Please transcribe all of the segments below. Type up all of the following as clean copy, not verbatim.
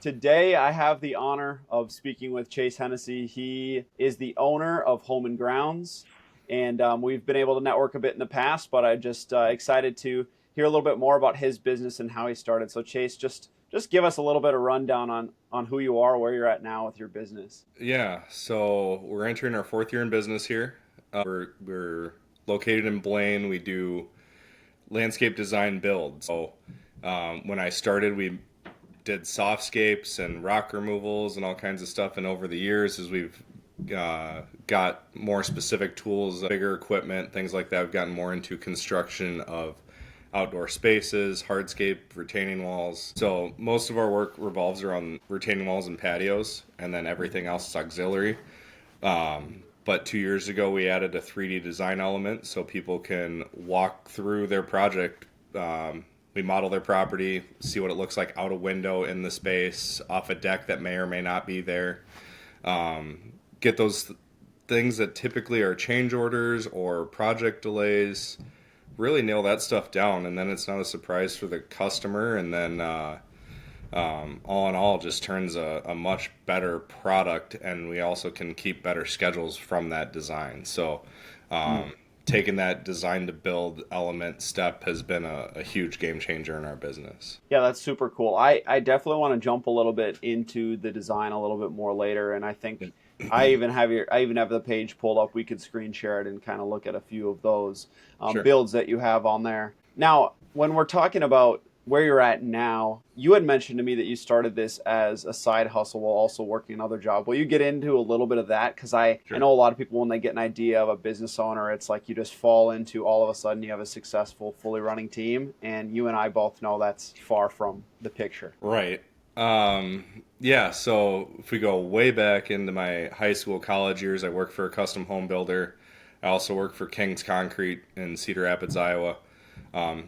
Today, I have the honor of speaking with Chase Hennessy. He is the owner of Home and Grounds, and we've been able to network a bit in the past. But I just excited to hear a little bit more about his business and how he started. So, Chase, just give us a little bit of rundown on who you are, where you're at now with your business. Yeah, so we're entering our fourth year in business here. We're located in Blaine. We do landscape design build. So when I started, we did softscapes and rock removals and all kinds of stuff. And over the years, as we've got more specific tools, bigger equipment, things like that, we've gotten more into construction of outdoor spaces, hardscape, retaining walls. So most of our work revolves around retaining walls and patios, and then everything else is auxiliary. But 2 years ago, we added a 3D design element so people can walk through their project. We model their property, see what it looks like out a window in the space, off a deck that may or may not be there. Get those things that typically are change orders or project delays, really nail that stuff down, and then it's not a surprise for the customer, and then all in all just turns a much better product, and we also can keep better schedules from that design. So taking that design to build element step has been a huge game changer in our business. Yeah, that's super cool. I definitely want to jump a little bit into the design a little bit more later, and I think I even have the page pulled up. We could screen share it and kind of look at a few of those Sure. builds that you have on there. Now, when we're talking about where you're at now, you had mentioned to me that you started this as a side hustle while also working another job. Will you get into a little bit of that? Because I Sure. know a lot of people, when they get an idea of a business owner, it's like you just fall into all of a sudden you have a successful, fully running team. And you and I both know that's far from the picture. Right. Yeah, so if we go way back into my high school, college years, I worked for a custom home builder. I also worked for King's Concrete in Cedar Rapids, Iowa.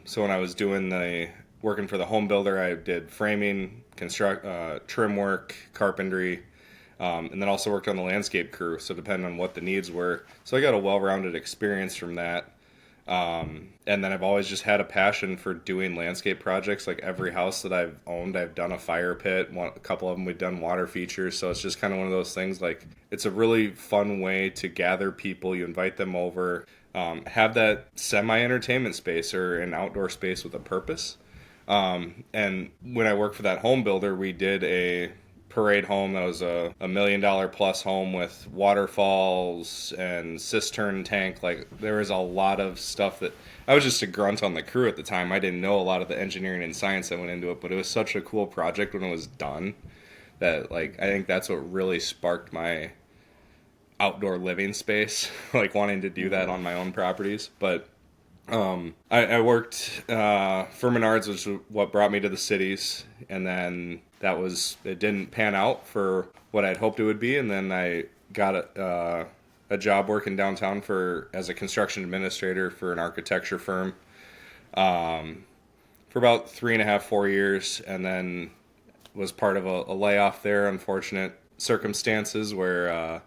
So when I was working for the home builder, I did framing, trim work, carpentry, and then also worked on the landscape crew. So depending on what the needs were, so I got a well-rounded experience from that. And then I've always just had a passion for doing landscape projects. Like every house that I've owned, I've done a fire pit. A couple of them we've done water features. So it's just kind of one of those things. Like it's a really fun way to gather people. You invite them over, have that semi-entertainment space or an outdoor space with a purpose. And when I worked for that home builder, we did a parade home that was a $1 million plus home with waterfalls and cistern tank. Like there was a lot of stuff that I was just a grunt on the crew at the time. I didn't know a lot of the engineering and science that went into it, but it was such a cool project when it was done that like I think that's what really sparked my outdoor living space, like wanting to do that on my own properties. But I worked for Menards, which is what brought me to the cities, and then it didn't pan out for what I'd hoped it would be, and then I got a job working downtown as a construction administrator for an architecture firm for about 3.5, 4 years, and then was part of a layoff there. Unfortunate circumstances where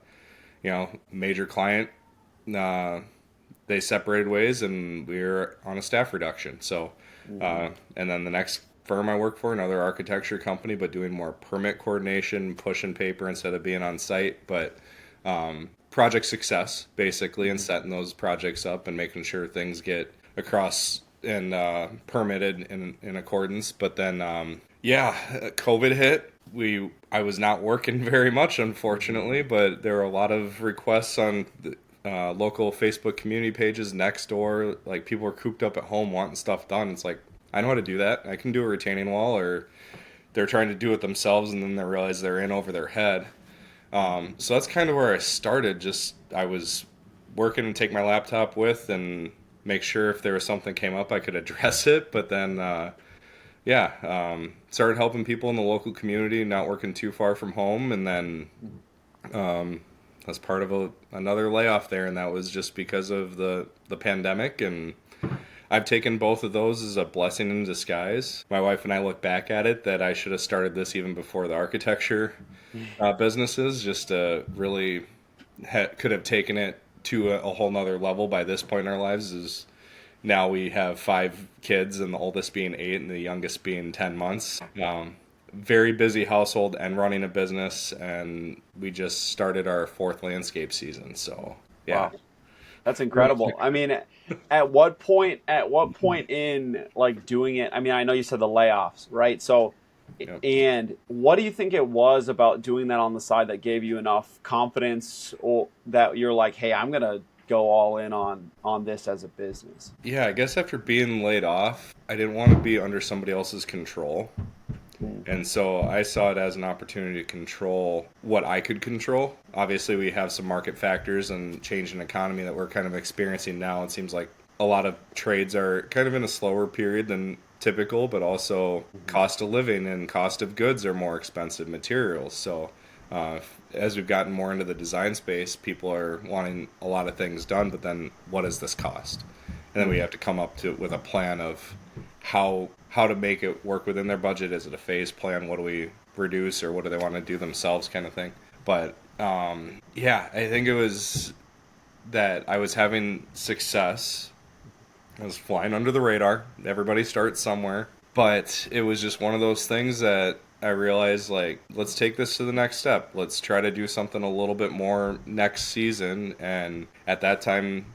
major client. They separated ways and we were on a staff reduction. So, and then the next firm I worked for, another architecture company, but doing more permit coordination, pushing paper instead of being on site. But project success, basically, and setting those projects up and making sure things get across and permitted in accordance. But then, COVID hit. I was not working very much, unfortunately, but there were a lot of requests on local Facebook community pages next door. Like people were cooped up at home wanting stuff done. It's like, I know how to do that. I can do a retaining wall, or they're trying to do it themselves and then they realize they're in over their head. So that's kind of where I started. Just I was working and take my laptop with and make sure if there was something came up I could address it. But then started helping people in the local community, not working too far from home, and then as part of another layoff there, and that was just because of the pandemic. And I've taken both of those as a blessing in disguise. My wife and I look back at it that I should have started this even before the architecture businesses, just to really could have taken it to a whole nother level by this point in our lives. Is now we have 5 kids, and the oldest being 8 and the youngest being 10 months. very busy household and running a business, and we just started our fourth landscape season. So yeah. Wow. That's incredible. I mean, at what point in like doing it, I mean, I know you said the layoffs, right? So, Yep. and what do you think it was about doing that on the side that gave you enough confidence or that you're like, "Hey, I'm going to go all in on this as a business." Yeah, I guess after being laid off, I didn't want to be under somebody else's control. Mm. And so I saw it as an opportunity to control what I could control. Obviously, we have some market factors and change in economy that we're kind of experiencing now. It seems like a lot of trades are kind of in a slower period than typical, but also Mhm. cost of living and cost of goods are more expensive materials. So as we've gotten more into the design space, people are wanting a lot of things done, but then what does this cost? And then we Mm. have to come up to with a plan of how to make it work within their budget. Is it a phase plan? What do we reduce, or what do they want to do themselves, kind of thing. But yeah, I think it was that I was having success. I was flying under the radar. Everybody starts somewhere, but it was just one of those things that I realized, like, let's take this to the next step. Let's try to do something a little bit more next season. And at that time,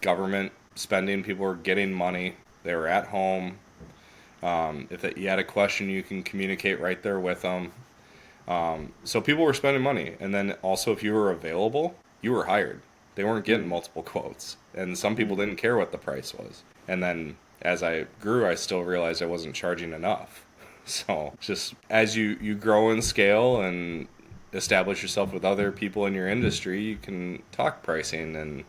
government spending, people were getting money. They were at home. If you had a question, you can communicate right there with them. So people were spending money, and then also if you were available, you were hired. They weren't getting Mm. multiple quotes, and some people Mm. didn't care what the price was. And then as I grew, I still realized I wasn't charging enough. So just as you grow and scale and establish yourself with other people in your industry, you can talk pricing and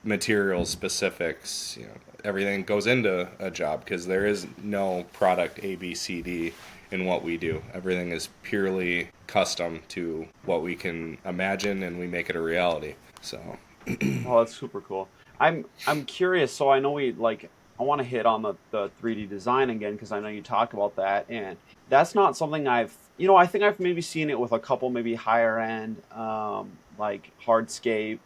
material specifics. Everything goes into a job because there is no product A B C D in what we do. Everything is purely custom to what we can imagine, and we make it a reality. So Oh, that's super cool. I'm curious. So I know we like I want to hit on the 3D design again because I know you talk about that, and that's not something I think I've maybe seen it with a couple maybe higher end like hardscape,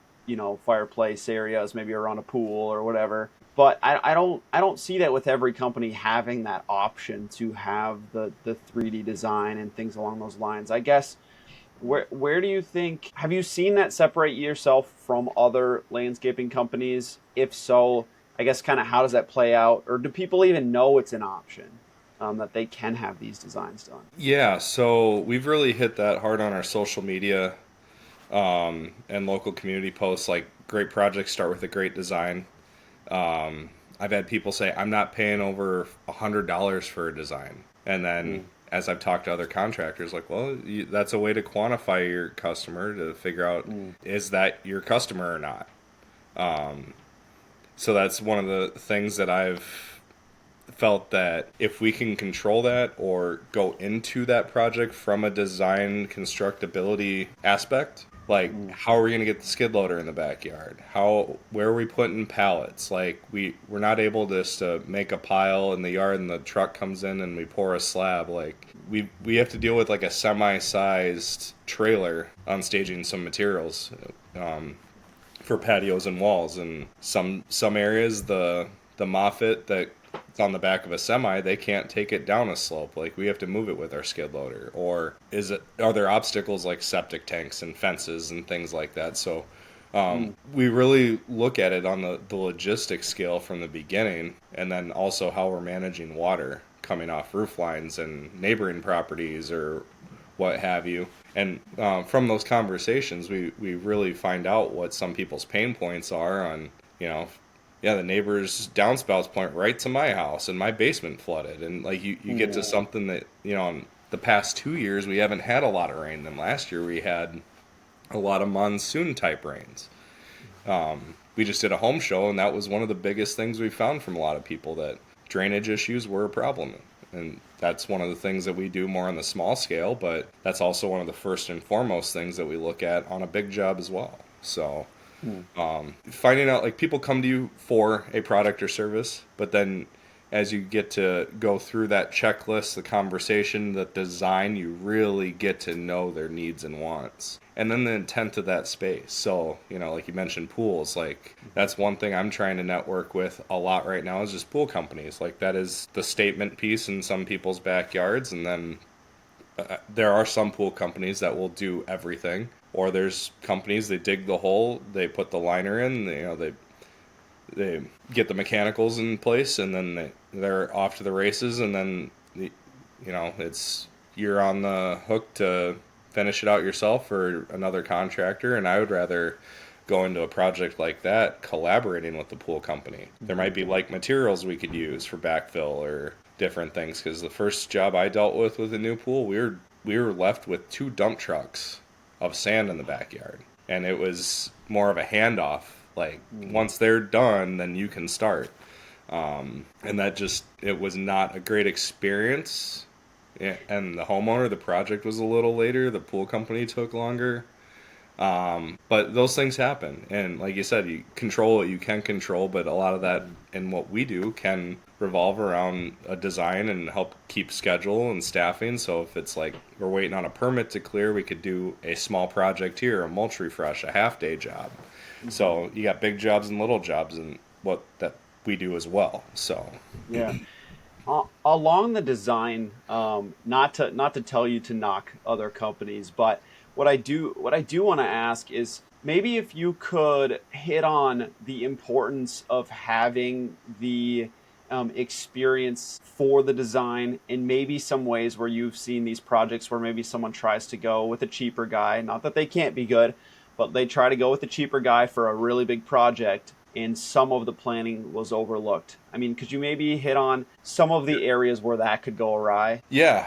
fireplace areas, maybe around a pool or whatever. But I don't see that with every company having that option to have the 3D design and things along those lines. I guess where do you think have you seen that separate yourself from other landscaping companies? If so, I guess kind of how does that play out, or do people even know it's an option that they can have these designs done? yeah, so we've really hit that hard on our social media and local community posts. Like, great projects start with a great design. I've had people say, I'm not paying over $100 for a design. And then Mm, as I've talked to other contractors, like, well, that's a way to quantify your customer to figure out, mm, is that your customer or not? So that's one of the things that I've felt, that if we can control that or go into that project from a design constructability aspect, like, mm, how are we going to get the skid loader in the backyard? Where are we putting pallets? Like, we're not able just to make a pile in the yard and the truck comes in and we pour a slab. Like, we have to deal with like a semi-sized trailer on staging some materials for patios and walls. And some areas, the moffett that it's on the back of a semi, they can't take it down a slope. Like, we have to move it with our skid loader. Or are there obstacles like septic tanks and fences and things like that? So mm. we really look at it on the logistics scale from the beginning, and then also how we're managing water coming off roof lines and neighboring properties or what have you. And from those conversations, we really find out what some people's pain points are on, you know, yeah, the neighbor's downspouts point right to my house and my basement flooded. And like, you get to Ooh. something that, in the past 2 years, we haven't had a lot of rain. And last year we had a lot of monsoon type rains. We just did a home show, and that was one of the biggest things we found from a lot of people, that drainage issues were a problem. And that's one of the things that we do more on the small scale, but that's also one of the first and foremost things that we look at on a big job as well. So Mm. finding out, like, people come to you for a product or service, but then as you get to go through that checklist, the conversation, the design, you really get to know their needs and wants, and then the intent of that space. So, like you mentioned, pools, like, Mhm. that's one thing I'm trying to network with a lot right now, is just pool companies. Like, that is the statement piece in some people's backyards, and then There are some pool companies that will do everything, or there's companies, they dig the hole, they put the liner in, they get the mechanicals in place, and then they're off to the races, and then it's you're on the hook to finish it out yourself or another contractor. And I would rather go into a project like that collaborating with the pool company. There might be like materials we could use for backfill or different things, because the first job I dealt with a new pool, we were left with 2 dump trucks of sand in the backyard, and it was more of a handoff. Like, once they're done, then you can start. And it was not a great experience. And the homeowner, the project was a little later. The pool company took longer. But those things happen. And like you said, you control what you can control, but a lot of that in what we do can revolve around a design and help keep schedule and staffing. So if it's like we're waiting on a permit to clear, we could do a small project here, a mulch refresh, a half-day job. So you got big jobs and little jobs, and what that we do as well. So Yeah. Along the design, not to tell you to knock other companies, but what I do want to ask is maybe if you could hit on the importance of having the experience for the design, and maybe some ways where you've seen these projects where maybe someone tries to go with a cheaper guy, not that they can't be good, but they try to go with a cheaper guy for a really big project, and some of the planning was overlooked. I mean, could you maybe hit on some of the areas where that could go awry? yeah,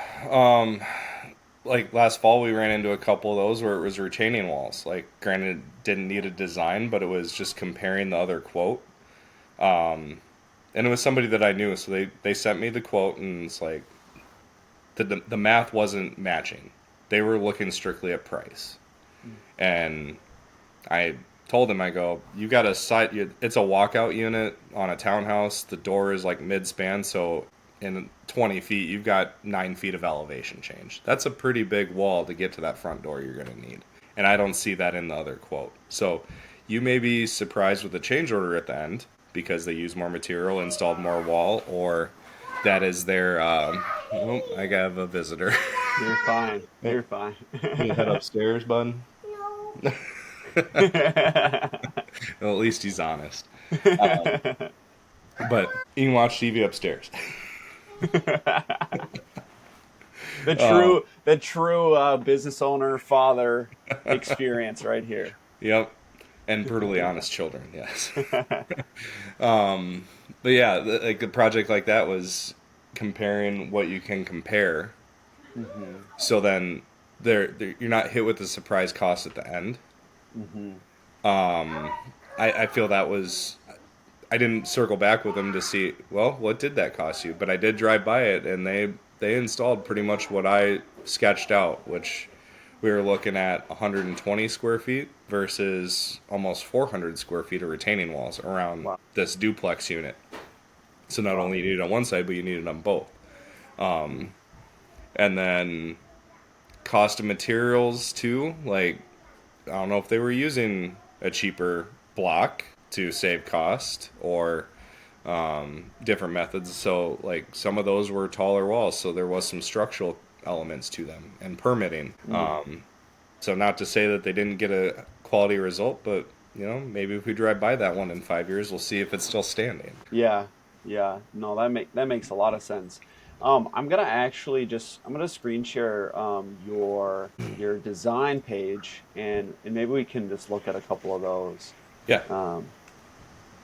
like last fall we ran into a couple of those where it was retaining walls. Like, granted, didn't need a design, but it was just comparing the other quote. And it was somebody that I knew, so they sent me the quote, and it's like the math wasn't matching. They were looking strictly at price. And I told him, I go, you got a site, it's a walkout unit on a townhouse. The door is like mid-span, so in 20 feet, you've got 9 feet of elevation change. That's a pretty big wall to get to that front door you're going to need. And I don't see that in the other quote. So you may be surprised with the change order at the end because they use more material, installed more wall, or that is their, oh, I have a visitor. You're fine. You're fine. You head upstairs, bud? No. Well, at least he's honest. But you can watch TV upstairs. The true business owner father experience right here. Yep, and brutally honest children. Yes. But yeah, like a project like that was comparing what you can compare. Mm-hmm. So then you're not hit with the surprise cost at the end. Mm-hmm. I feel that was. I didn't circle back with them to see, well, what did that cost you? But I did drive by it, and they installed pretty much what I sketched out, which we were looking at 120 square feet versus almost 400 square feet of retaining walls around this duplex unit. So not only you need it on one side, but you need it on both. And then cost of materials too. Like, I don't know if they were using a cheaper block to save cost or different methods. So like some of those were taller walls, so there was some structural elements to them and permitting. So not to say that they didn't get a quality result, but maybe if we drive by that one in 5 years, we'll see if it's still standing. Yeah. No, that makes a lot of sense. I'm gonna screen share your design page, and maybe we can just look at a couple of those. Yeah.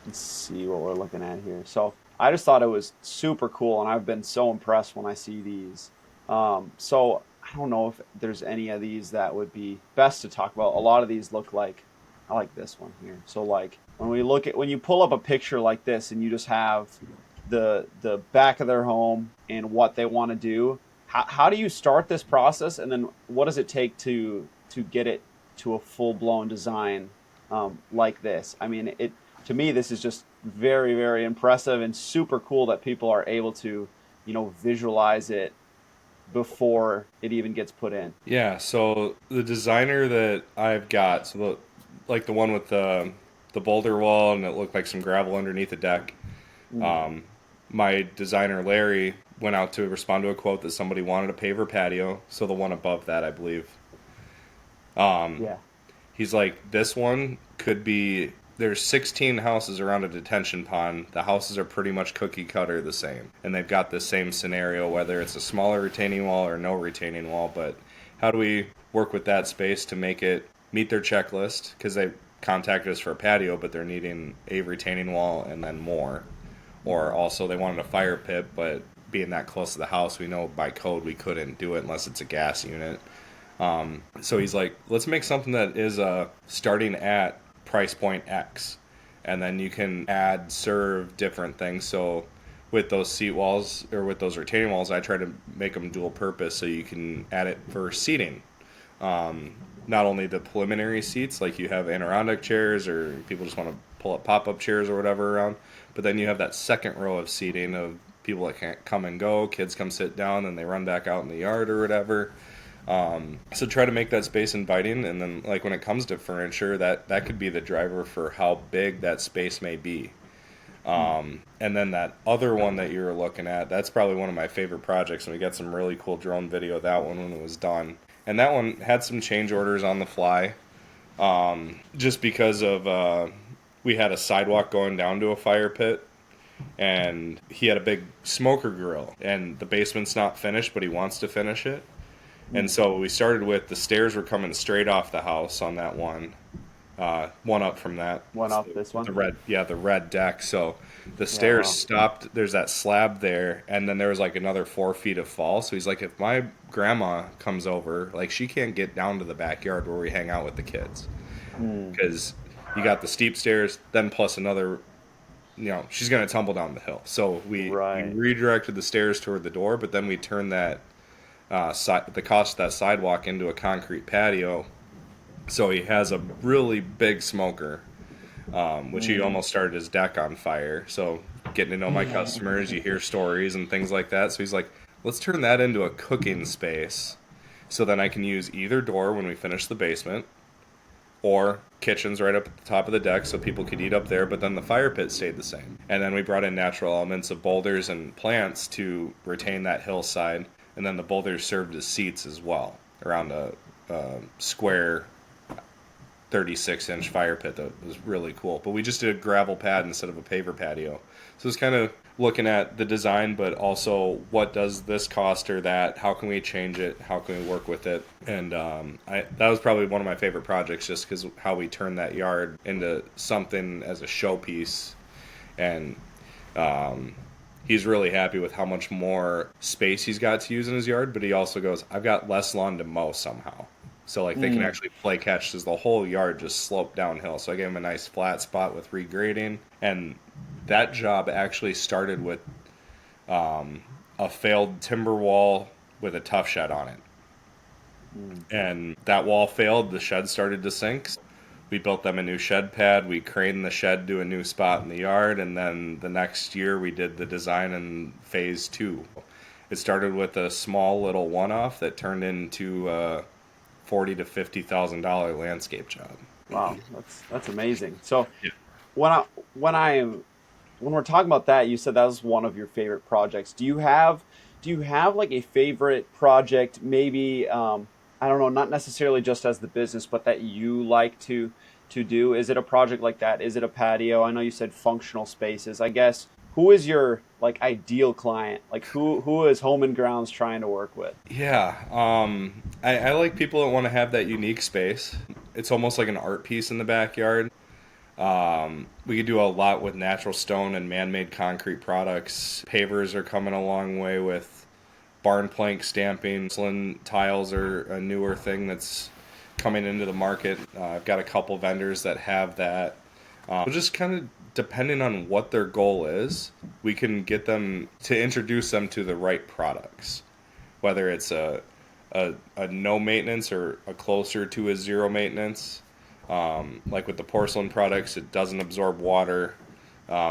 Let's see what we're looking at here. So I just thought it was super cool, and I've been so impressed when I see these. So I don't know if there's any of these that would be best to talk about. A lot of these look like, I like this one here. So like when you pull up a picture like this and you just have the back of their home and what they want to do, how do you start this process, and then what does it take to get it to a full-blown design like this? I mean, to me, this is just very, very impressive and super cool that people are able to, visualize it before it even gets put in. Yeah, so the designer that I've got, like the one with the boulder wall and it looked like some gravel underneath the deck, my designer Larry went out to respond to a quote that somebody wanted a paver patio, so the one above that, I believe. Yeah. He's like, this one could be, there's 16 houses around a detention pond. The houses are pretty much cookie cutter the same. And they've got the same scenario, whether it's a smaller retaining wall or no retaining wall. But how do we work with that space to make it meet their checklist? Because they contacted us for a patio, but they're needing a retaining wall and then more. Or also they wanted a fire pit, but being that close to the house, we know by code we couldn't do it unless it's a gas unit. So he's like, let's make something that is starting at price point X, and then you can serve different things. So with those seat walls or with those retaining walls, I try to make them dual purpose, so you can add it for seating. Not only the preliminary seats, like you have Adirondack chairs or people just want to pull up pop-up chairs or whatever around, but then you have that second row of seating of people that can't come and go, kids come sit down and they run back out in the yard or whatever. So try to make that space inviting, and then like when it comes to furniture, that could be the driver for how big that space may be. And then that other one that you were looking at, that's probably one of my favorite projects, and we got some really cool drone video of that one when it was done. And that one had some change orders on the fly, just because of we had a sidewalk going down to a fire pit, and he had a big smoker grill, and the basement's not finished, but he wants to finish it. And so we started with the stairs were coming straight off the house on that one. One up from that. One up this one? The red deck. So the stairs stopped. There's that slab there, and then there was like another 4 feet of fall. So he's like, if my grandma comes over, like she can't get down to the backyard where we hang out with the kids. Because you got the steep stairs, then plus another, she's going to tumble down the hill. So we redirected the stairs toward the door, but then we turned that the cost of that sidewalk into a concrete patio, so he has a really big smoker, which he almost started his deck on fire. So getting to know my customers, you hear stories and things like that. So he's like, let's turn that into a cooking space, so then I can use either door when we finish the basement, or kitchens right up at the top of the deck so people could eat up there, but then the fire pit stayed the same. And then we brought in natural elements of boulders and plants to retain that hillside. And then the boulders served as seats as well, around a square 36-inch fire pit that was really cool. But we just did a gravel pad instead of a paver patio. So it's kind of looking at the design, but also what does this cost or that? How can we change it? How can we work with it? And that was probably one of my favorite projects, just because how we turned that yard into something as a showpiece. And he's really happy with how much more space he's got to use in his yard, but he also goes, I've got less lawn to mow somehow. So like they can actually play catch, because the whole yard just sloped downhill. So I gave him a nice flat spot with regrading. And that job actually started with a failed timber wall with a tough shed on it. And that wall failed, the shed started to sink. We built them a new shed pad. We craned the shed to a new spot in the yard, and then the next year we did the design in phase 2. It started with a small little one-off that turned into a $40,000 to $50,000 landscape job. Wow, that's amazing. So when we're talking about that, you said that was one of your favorite projects. Do you have like a favorite project, maybe I don't know, not necessarily just as the business, but that you like to do? Is it a project like that? Is it a patio? I know you said functional spaces. I guess, who is your like ideal client? Like who is Home and Grounds trying to work with? Yeah, I like people that want to have that unique space. It's almost like an art piece in the backyard. We could do a lot with natural stone and man-made concrete products. Pavers are coming a long way with barn plank stamping. Porcelain tiles are a newer thing that's coming into the market. I've got a couple vendors that have that. Just kind of depending on what their goal is, we can get them to introduce them to the right products. Whether it's a no maintenance or a closer to a zero maintenance. Like with the porcelain products, it doesn't absorb water.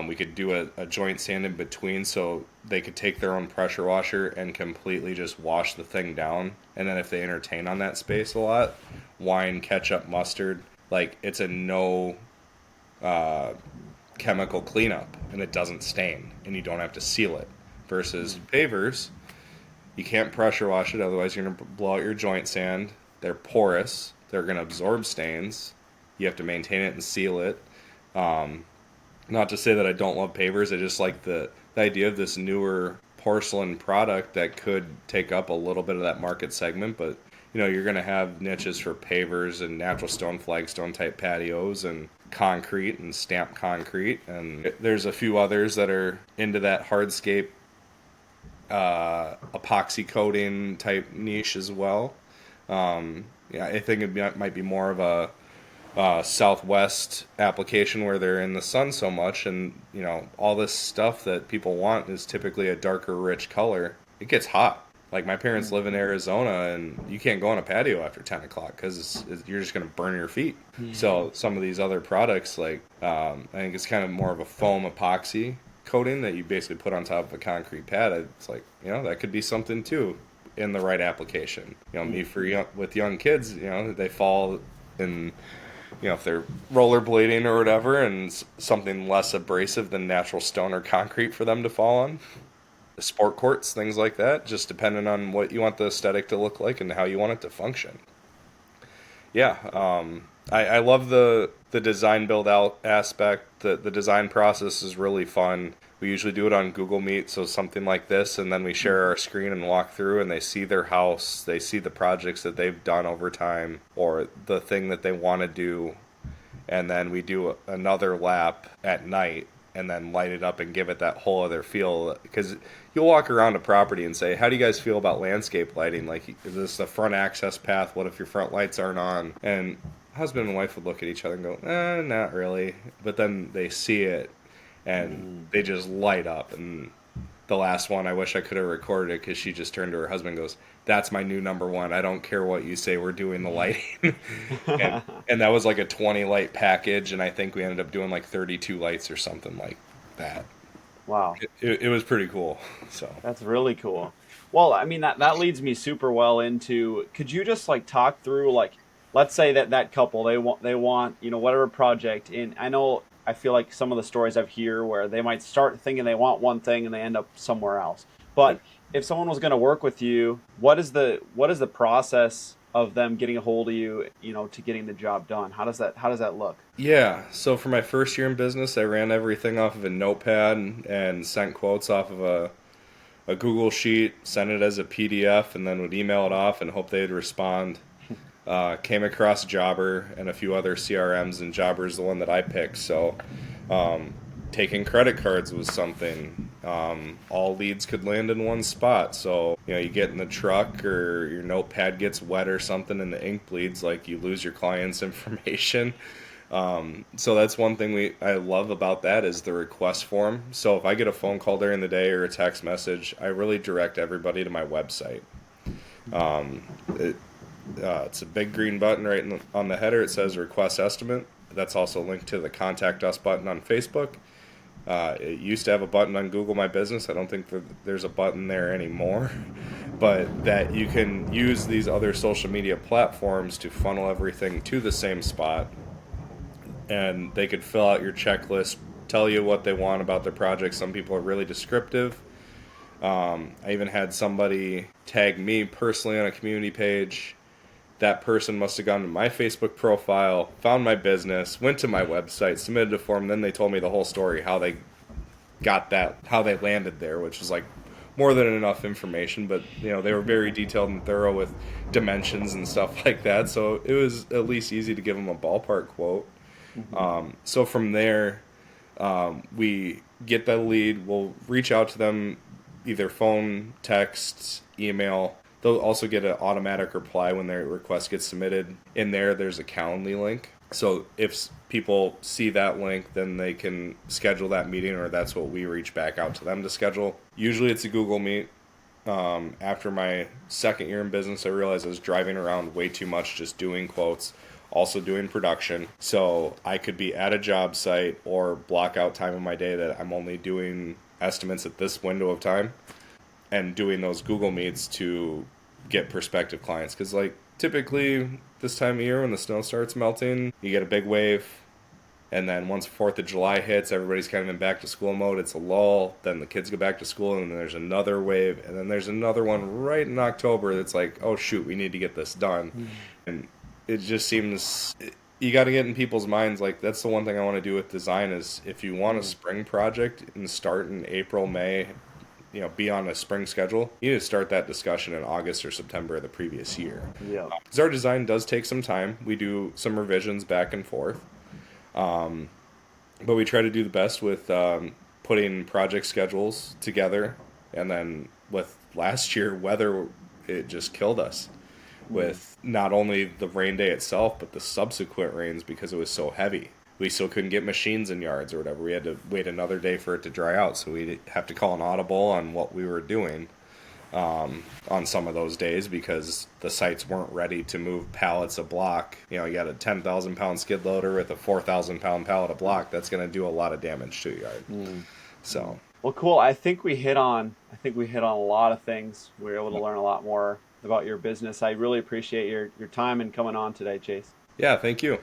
We could do a joint sand in between, so they could take their own pressure washer and completely just wash the thing down. And then if they entertain on that space a lot, wine, ketchup, mustard, like it's a no chemical cleanup, and it doesn't stain, and you don't have to seal it. versus pavers. You can't pressure wash it, otherwise you're going to blow out your joint sand. They're porous. They're going to absorb stains. You have to maintain it and seal it. Not to say that I don't love pavers. I just like the idea of this newer porcelain product that could take up a little bit of that market segment. But, you're going to have niches for pavers and natural stone, flagstone type patios and concrete and stamped concrete. And there's a few others that are into that hardscape epoxy coating type niche as well. I think it might be more of a Southwest application where they're in the sun so much, and all this stuff that people want is typically a darker, rich color. It gets hot. Like my parents live in Arizona, and you can't go on a patio after 10 o'clock because you're just going to burn your feet. So some of these other products, like I think it's kind of more of a foam epoxy coating that you basically put on top of a concrete pad. It's like, that could be something too in the right application. With young kids, they fall in, if they're rollerblading or whatever, and something less abrasive than natural stone or concrete for them to fall on. The sport courts, things like that, just depending on what you want the aesthetic to look like and how you want it to function. I love the design build out aspect. The design process is really fun. We usually do it on Google Meet, so something like this, and then we share our screen and walk through, and they see their house, they see the projects that they've done over time, or the thing that they want to do, and then we do another lap at night, and then light it up and give it that whole other feel. Because you'll walk around a property and say, how do you guys feel about landscape lighting? Like, is this the front access path? What if your front lights aren't on? And husband and wife would look at each other and go, not really. But then they see it, and they just light up. And the last one, I wish I could have recorded it, because she just turned to her husband and goes, that's my new number one. I don't care what you say, we're doing the lighting. and that was like a 20 light package, and I think we ended up doing like 32 lights or something like that. Wow. It was pretty cool. So that's really cool. Well, I mean, that leads me super well into, could you just like talk through, like, let's say that couple, they want whatever project, and I feel like some of the stories I've heard where they might start thinking they want one thing and they end up somewhere else. But if someone was going to work with you, what is the process of them getting a hold of you, to getting the job done? How does that look? Yeah. So for my first year in business, I ran everything off of a notepad and sent quotes off of a Google sheet, sent it as a PDF, and then would email it off and hope they'd respond. Came across Jobber and a few other CRMs, and Jobber is the one that I picked. So taking credit cards was something. All leads could land in one spot. So, you get in the truck or your notepad gets wet or something and the ink bleeds, like you lose your client's information. So that's one thing I love about that is the request form. So if I get a phone call during the day or a text message, I really direct everybody to my website. It's a big green button right on the header. It says request estimate. That's also linked to the contact us button on Facebook. It used to have a button on Google My Business. I don't think there's a button there anymore, but that you can use these other social media platforms to funnel everything to the same spot, and they could fill out your checklist, tell you what they want about their project. Some people are really descriptive. I even had somebody tag me personally on a community page. That person must have gone to my Facebook profile, found my business, went to my website, submitted a form, then they told me the whole story, how they got that, how they landed there, which is like more than enough information. But they were very detailed and thorough with dimensions and stuff like that, so it was at least easy to give them a ballpark quote. So from there, we get that lead, we'll reach out to them, either phone, text, email. They'll also get an automatic reply when their request gets submitted. In there's a Calendly link. So if people see that link, then they can schedule that meeting, or that's what we reach back out to them to schedule. Usually it's a Google Meet. After my second year in business, I realized I was driving around way too much just doing quotes, also doing production. So I could be at a job site or block out time in my day that I'm only doing estimates at this window of time and doing those Google Meets to get prospective clients. Because like typically this time of year when the snow starts melting, you get a big wave, And then once 4th of July hits, everybody's kind of in back to school mode. It's a lull. Then the kids go back to school, and then there's another wave. And then there's another one right in October that's like, oh, shoot, we need to get this done. And it just seems you got to get in people's minds. Like, that's the one thing I want to do with design is if you want a spring project and start in April, May, be on a spring schedule, you need to start that discussion in August or September of the previous year. Yeah. Because our design does take some time. We do some revisions back and forth. But we try to do the best with putting project schedules together. And then with last year, weather, it just killed us with not only the rain day itself, but the subsequent rains because it was so heavy. We still couldn't get machines in yards or whatever. We had to wait another day for it to dry out. So we'd have to call an audible on what we were doing on some of those days because the sites weren't ready to move pallets of block. You got a 10,000 pound skid loader with a 4,000 pound pallet of block. That's going to do a lot of damage to a yard. So, well, cool. I think we hit on a lot of things. We were able to learn a lot more about your business. I really appreciate your time and coming on today, Chase. yeah, thank you.